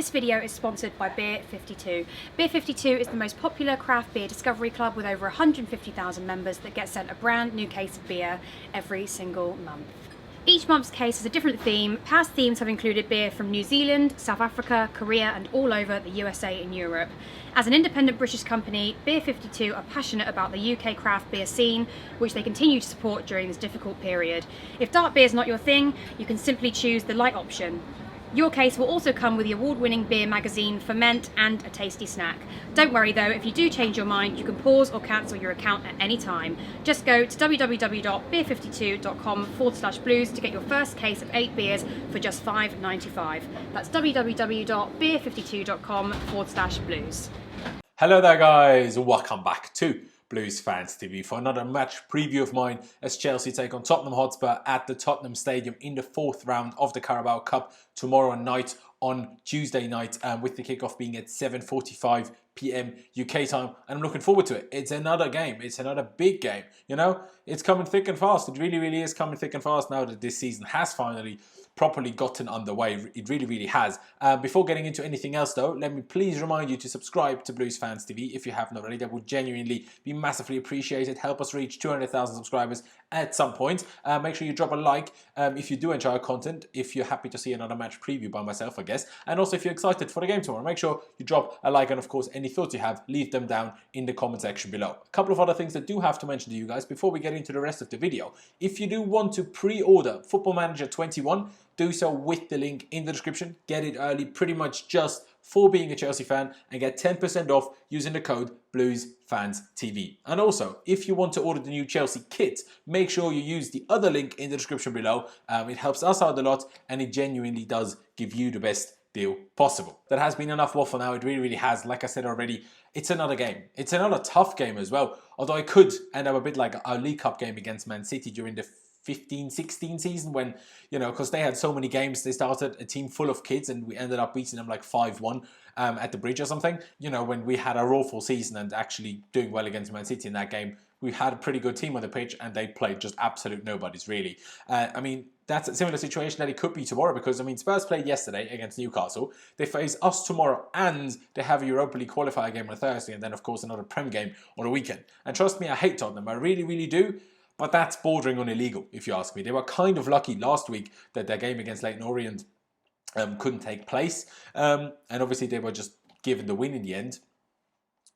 This video is sponsored by Beer 52. Beer 52 is the most popular craft beer discovery club with over 150,000 members that get sent a brand new case of beer every single month. Each month's case has a different theme. Past themes have included beer from New Zealand, South Africa, Korea and all over the USA and Europe. As an independent British company, Beer 52 are passionate about the UK craft beer scene, which they continue to support during this difficult period. If dark beer is not your thing, you can simply choose the light option. Your case will also come with the award-winning beer magazine Ferment and a tasty snack. Don't worry though, if you do change your mind, you can pause or cancel your account at any time. Just go to www.beer52.com/blues to get your first case of 8 beers for just £5.95. That's www.beer52.com/blues. Hello there guys, welcome back to Blues Fans TV for another match preview of mine as Chelsea take on Tottenham Hotspur at the Tottenham Stadium in the 4th round of the Carabao Cup tomorrow night on Tuesday night, with the kickoff being at 7:45 PM UK time, and I'm looking forward to it. It's another game, it's another big game, you know, it's coming thick and fast. It really is coming thick and fast now that this season has finally properly gotten underway. It really has. Before getting into anything else though, let me please remind you to subscribe to Blues Fans TV if you haven't already. That would genuinely be massively appreciated. Help us reach 200,000 subscribers at some point. Make sure you drop a like if you do enjoy our content, if you're happy to see another match preview by myself, I guess, and also if you're excited for the game tomorrow. Make sure you drop a like, and of course any thoughts you have, leave them down in the comment section below. A couple of other things that do have to mention to you guys before we get into the rest of the video. If you do want to pre-order Football Manager 21, do so with the link in the description. Get it early, pretty much just for being a Chelsea fan, and get 10% off using the code BluesFansTV. And also, if you want to order the new Chelsea kit, make sure you use the other link in the description below. It helps us out a lot, and it genuinely does give you the best deal possible. That has been enough waffle now. It really has. Like I said already, it's another game. It's another tough game as well. Although it could end up a bit like our League Cup game against Man City during the 15-16 season, when, you know, because they had so many games, they started a team full of kids and we ended up beating them like 5-1 at the bridge or something. You know, when we had our awful season and actually doing well against Man City in that game, we had a pretty good team on the pitch and they played just absolute nobodies, really. I mean, that's a similar situation that it could be tomorrow, because, I mean, Spurs played yesterday against Newcastle. They face us tomorrow and they have a Europa League qualifier game on Thursday, and then, of course, another Prem game on the weekend. And trust me, I hate Tottenham. I really do. But that's bordering on illegal, if you ask me. They were kind of lucky last week that their game against Leyton Orient couldn't take place. And obviously they were just given the win in the end,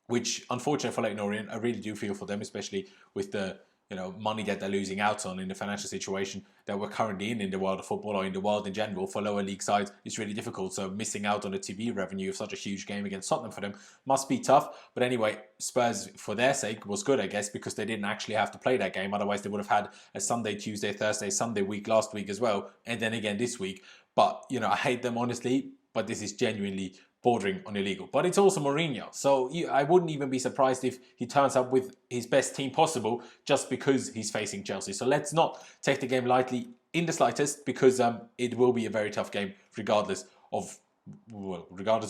which, unfortunately for Leyton Orient, I really do feel for them, especially with the, you know, money that they're losing out on in the financial situation that we're currently in the world of football, or in the world in general. For lower league sides, it's really difficult. So missing out on the TV revenue of such a huge game against Tottenham for them must be tough. But anyway, Spurs, for their sake, was good, I guess, because they didn't actually have to play that game. Otherwise, they would have had a Sunday, Tuesday, Thursday, Sunday week last week as well, and then again this week. But, you know, I hate them, honestly, but this is genuinely bordering on illegal. But it's also Mourinho, so I wouldn't even be surprised if he turns up with his best team possible just because he's facing Chelsea. So let's not take the game lightly in the slightest, because it will be a very tough game regardless of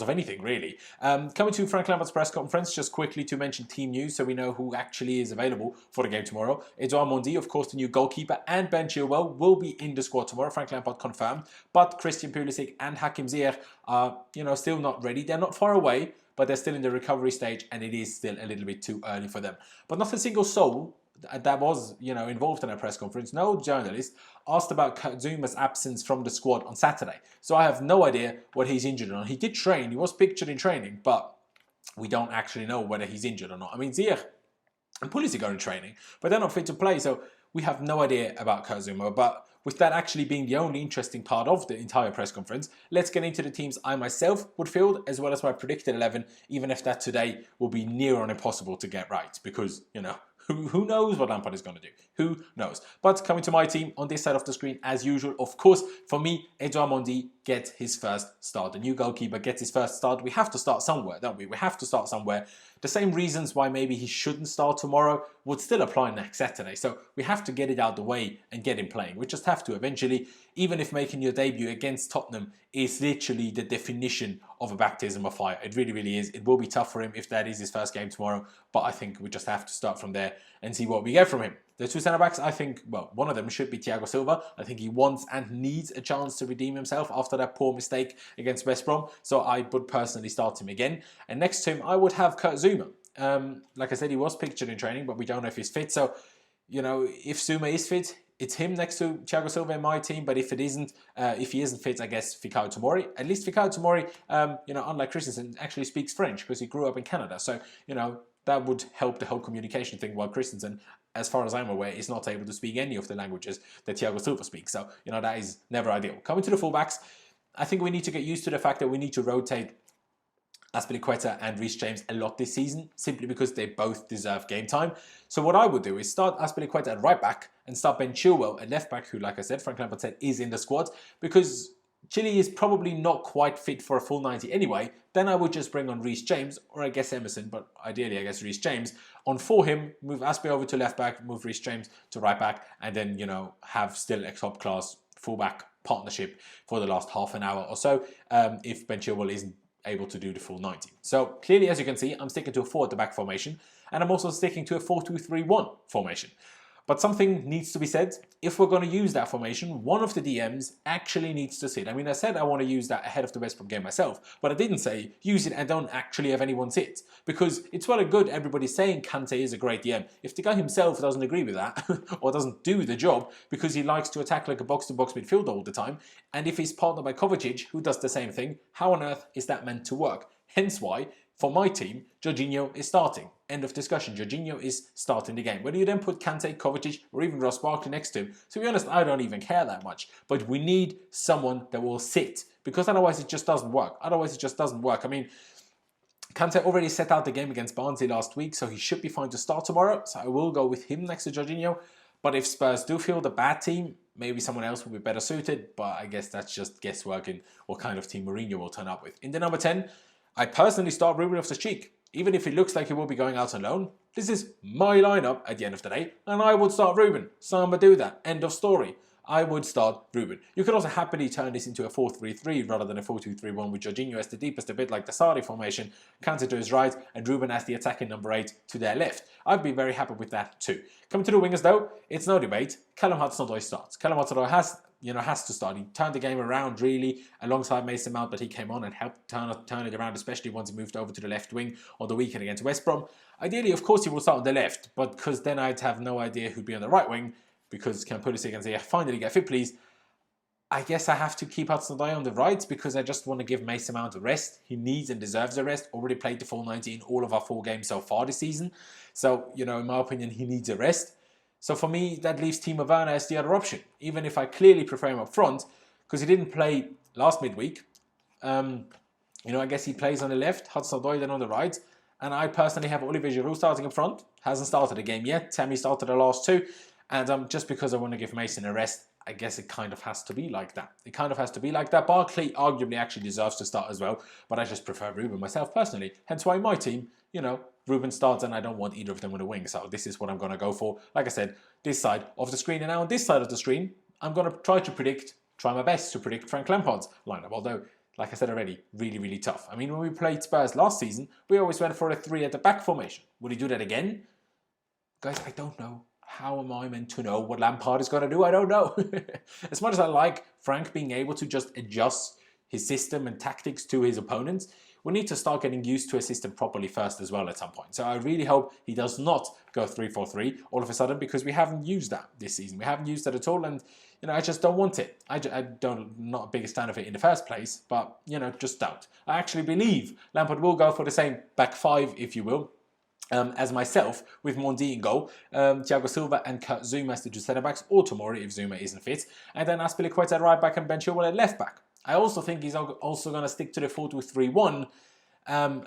anything, really. Coming to Frank Lampard's press conference, just quickly to mention team news so we know who actually is available for the game tomorrow. Edouard Mendy, of course, the new goalkeeper, and Ben Chilwell will be in the squad tomorrow. Frank Lampard confirmed, but Christian Pulisic and Hakim Ziyech are, you know, still not ready. They're not far away, but they're still in the recovery stage, and it is still a little bit too early for them. But not a single soul that was, you know, involved in a press conference. No journalist asked about Zuma's absence from the squad on Saturday. So I have no idea what he's injured on. He did train, he was pictured in training, but we don't actually know whether he's injured or not. I mean, Ziyech and Pulisic are in training, but they're not fit to play, so we have no idea about Zuma. But with that actually being the only interesting part of the entire press conference, let's get into the teams I myself would field, as well as my predicted 11, even if that today will be near on impossible to get right, because, you know, who knows what Lampard is going to do? Who knows? But coming to my team on this side of the screen, as usual, of course, for me, Edouard Mendy gets his first start. The new goalkeeper gets his first start. We have to start somewhere, don't we? We have to start somewhere. The same reasons why maybe he shouldn't start tomorrow would still apply next Saturday. So we have to get it out the way and get him playing. We just have to eventually, even if making your debut against Tottenham is literally the definition of a baptism of fire. It really, really is. It will be tough for him if that is his first game tomorrow, but I think we just have to start from there and see what we get from him. The two centre-backs, I think, well, one of them should be Thiago Silva. I think he wants and needs a chance to redeem himself after that poor mistake against West Brom, so I would personally start him again. And next to him, I would have Kurt Zouma. Like I said, he was pictured in training, but we don't know if he's fit, so, you know, if Zouma is fit, it's him next to Thiago Silva in my team, but if he isn't fit, I guess Fikao Tomori. At least Fikao Tomori, you know, unlike Christensen, actually speaks French because he grew up in Canada. So, you know, that would help the whole communication thing, while Christensen, as far as I'm aware, is not able to speak any of the languages that Thiago Silva speaks. So, you know, that is never ideal. Coming to the fullbacks, I think we need to get used to the fact that we need to rotate Azpilicueta and Reece James a lot this season, simply because they both deserve game time. So what I would do is start Azpilicueta at right back and start Ben Chilwell at left back, who, like I said, Frank Lampard said is in the squad, because Chile is probably not quite fit for a full 90 anyway. Then I would just bring on Reece James, or I guess Emerson, but ideally I guess Reece James, on for him, move Azpi over to left back, move Reece James to right back, and then, you know, have still a top class fullback partnership for the last half an hour or so, if Ben Chilwell isn't able to do the full 90. So clearly, as you can see, I'm sticking to a 4 at the back formation, and I'm also sticking to a 4-2-3-1 formation. But something needs to be said. If we're going to use that formation, one of the DMs actually needs to sit. I mean, I said I want to use that ahead of the West Brom game myself, but I didn't say use it and don't actually have anyone sit. Because it's well and good everybody saying Kante is a great DM. If the guy himself doesn't agree with that, or doesn't do the job because he likes to attack like a box-to-box midfielder all the time, and if he's partnered by Kovacic, who does the same thing, how on earth is that meant to work? Hence why, for my team, Jorginho is starting. End of discussion. Jorginho is starting the game. Whether you then put Kante, Kovacic, or even Ross Barkley next to him, to be honest, I don't even care that much. But we need someone that will sit, because otherwise it just doesn't work. I mean, Kante already set out the game against Barnsley last week, so he should be fine to start tomorrow. So I will go with him next to Jorginho. But if Spurs do field a bad team, maybe someone else will be better suited. But I guess that's just guesswork in what kind of team Mourinho will turn up with. In the number 10, I personally start Ruben Loftus-Cheek. Even if it looks like he will be going out on loan, this is my lineup at the end of the day, and I would start Ruben. Samba do that. End of story. I would start Ruben. You could also happily turn this into a 4-3-3 rather than a 4-2-3-1 with Jorginho as the deepest, a bit like the Sarri formation, Kante to his right, and Ruben as the attacking number 8 to their left. I'd be very happy with that too. Coming to the wingers though, it's no debate. Callum Hudson-Odoi starts. Callum Hudson-Odoi has to start. He turned the game around really alongside Mason Mount, but he came on and helped turn it around, especially once he moved over to the left wing on the weekend against West Brom. Ideally, of course, he will start on the left, but because then I'd have no idea who'd be on the right wing, because can Pulisic and Ziyech finally get fit, please? I guess I have to keep Hudson-Odoi on the right because I just want to give Mason Mount a rest. He needs and deserves a rest. Already played the full 90 in all of our 4 games so far this season. So, you know, in my opinion, he needs a rest. So for me, that leaves Timo Werner as the other option, even if I clearly prefer him up front, because he didn't play last midweek. You know, I guess he plays on the left, Hudson-Odoi then on the right. And I personally have Olivier Giroud starting up front. Hasn't started a game yet. Tammy started the last 2. And just because I want to give Mason a rest, I guess it kind of has to be like that. It kind of has to be like that. Barkley arguably actually deserves to start as well, but I just prefer Ruben myself personally. Hence why my team, you know, Ruben starts and I don't want either of them on the wing. So this is what I'm going to go for. Like I said, this side of the screen. And now on this side of the screen, I'm going to try my best to predict Frank Lampard's lineup. Although, like I said already, really, really tough. I mean, when we played Spurs last season, we always went for a 3 at the back formation. Would he do that again? Guys, I don't know. How am I meant to know what Lampard is going to do? I don't know. As much as I like Frank being able to just adjust his system and tactics to his opponents, we need to start getting used to a system properly first as well at some point. So I really hope he does not go 3-4-3 all of a sudden, because we haven't used that this season. We haven't used that at all, and you know, I just don't want it. I'm not a biggest fan of it in the first place, but you know, just don't. I actually believe Lampard will go for the same back 5, if you will, as myself, with Mendy in goal, Thiago Silva and Kurt Zouma as the 2 centre-backs, or Tomori if Zouma isn't fit, and then Azpilicueta at right back and Ben Chilwell at left back. I also think he's also going to stick to the 4-2-3-1,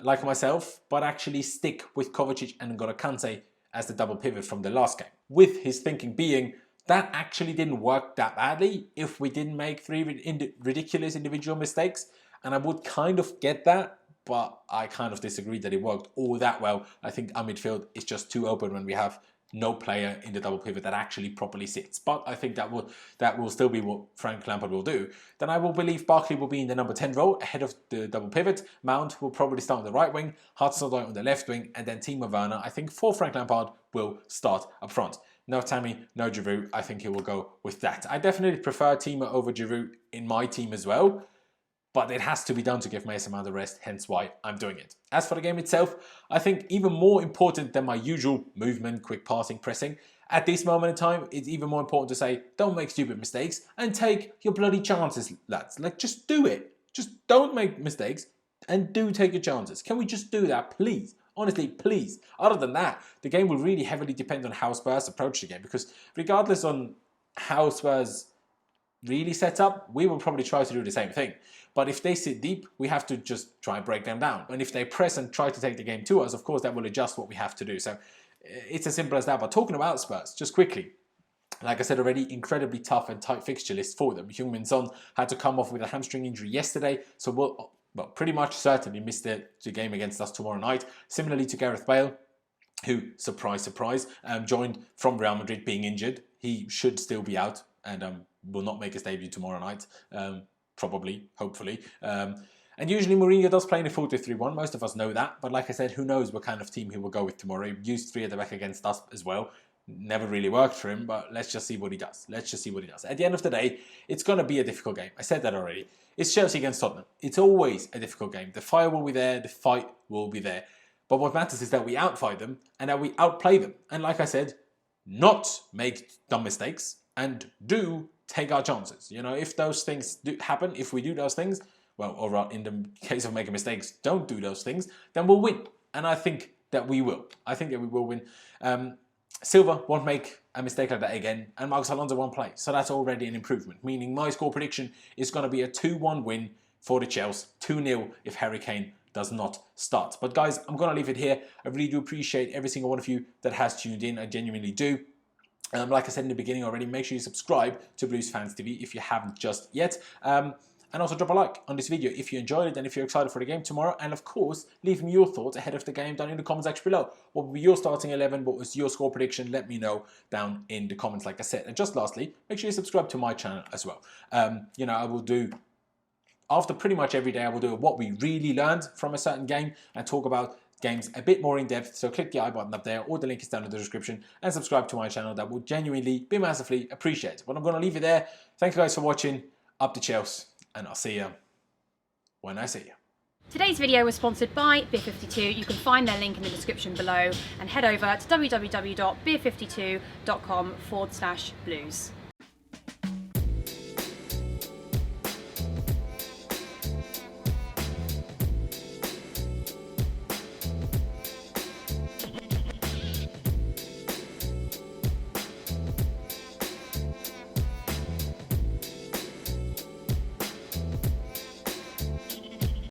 like myself, but actually stick with Kovacic and N'Golo Kante as the double pivot from the last game. With his thinking being, that actually didn't work that badly if we didn't make 3 ridiculous individual mistakes, and I would kind of get that, but I kind of disagree that it worked all that well. I think our midfield is just too open when we have no player in the double pivot that actually properly sits. But I think that will still be what Frank Lampard will do. Then I will believe Barkley will be in the number 10 role ahead of the double pivot. Mount will probably start on the right wing, Hudson-Odoi on the left wing, and then Timo Werner, I think, for Frank Lampard, will start up front. No Tammy, no Giroud. I think he will go with that. I definitely prefer Timo over Giroud in my team as well, but it has to be done to give Mason Mount a rest, hence why I'm doing it. As for the game itself, I think even more important than my usual movement, quick passing, pressing, at this moment in time, it's even more important to say, don't make stupid mistakes and take your bloody chances, lads. Like, just do it. Just don't make mistakes and do take your chances. Can we just do that, please? Honestly, please. Other than that, the game will really heavily depend on how Spurs approach the game, because regardless on how Spurs really set up, we will probably try to do the same thing. But if they sit deep, we have to just try and break them down. And if they press and try to take the game to us, of course, that will adjust what we have to do. So it's as simple as that. But talking about Spurs, just quickly, like I said already, incredibly tough and tight fixture list for them. Heung-min Son had to come off with a hamstring injury yesterday, so we'll pretty much certainly miss the game against us tomorrow night. Similarly to Gareth Bale, who, surprise, surprise, joined from Real Madrid being injured. He should still be out and will not make his debut tomorrow night. Probably, hopefully. And usually Mourinho does play in a 4-2-3-1. Most of us know that. But like I said, who knows what kind of team he will go with tomorrow. He used 3 at the back against us as well. Never really worked for him, but let's just see what he does. Let's just see what he does. At the end of the day, it's going to be a difficult game. I said that already. It's Chelsea against Tottenham. It's always a difficult game. The fire will be there. The fight will be there. But what matters is that we outfight them and that we outplay them. And like I said, not make dumb mistakes and do take our chances. You know, if those things do happen, if we do those things, well, or in the case of making mistakes, don't do those things, then we'll win. And I think that we will. I think that we will win. Silva won't make a mistake like that again, and Marcos Alonso won't play. So that's already an improvement, meaning my score prediction is going to be a 2-1 win for the Chelsea, 2-0 if Harry Kane does not start. But guys, I'm going to leave it here. I really do appreciate every single one of you that has tuned in. I genuinely do. Like I said in the beginning already, make sure you subscribe to Blues Fans TV if you haven't just yet. And also drop a like on this video if you enjoyed it and if you're excited for the game tomorrow. And of course, leave me your thoughts ahead of the game down in the comments section below. What will be your starting 11? What was your score prediction? Let me know down in the comments, like I said. And just lastly, make sure you subscribe to my channel as well. You know, I will do, after pretty much every day, I will do what we really learned from a certain game and talk about games a bit more in depth. So click the I button up there, or the link is down in the description, and subscribe to my channel. That will genuinely be massively appreciated. But I'm going to leave it there. Thank you guys for watching. Up to Chelsea. And I'll see you when I see you. Today's video was sponsored by Beer52. You can find their link in the description below and head over to www.beer52.com/blues.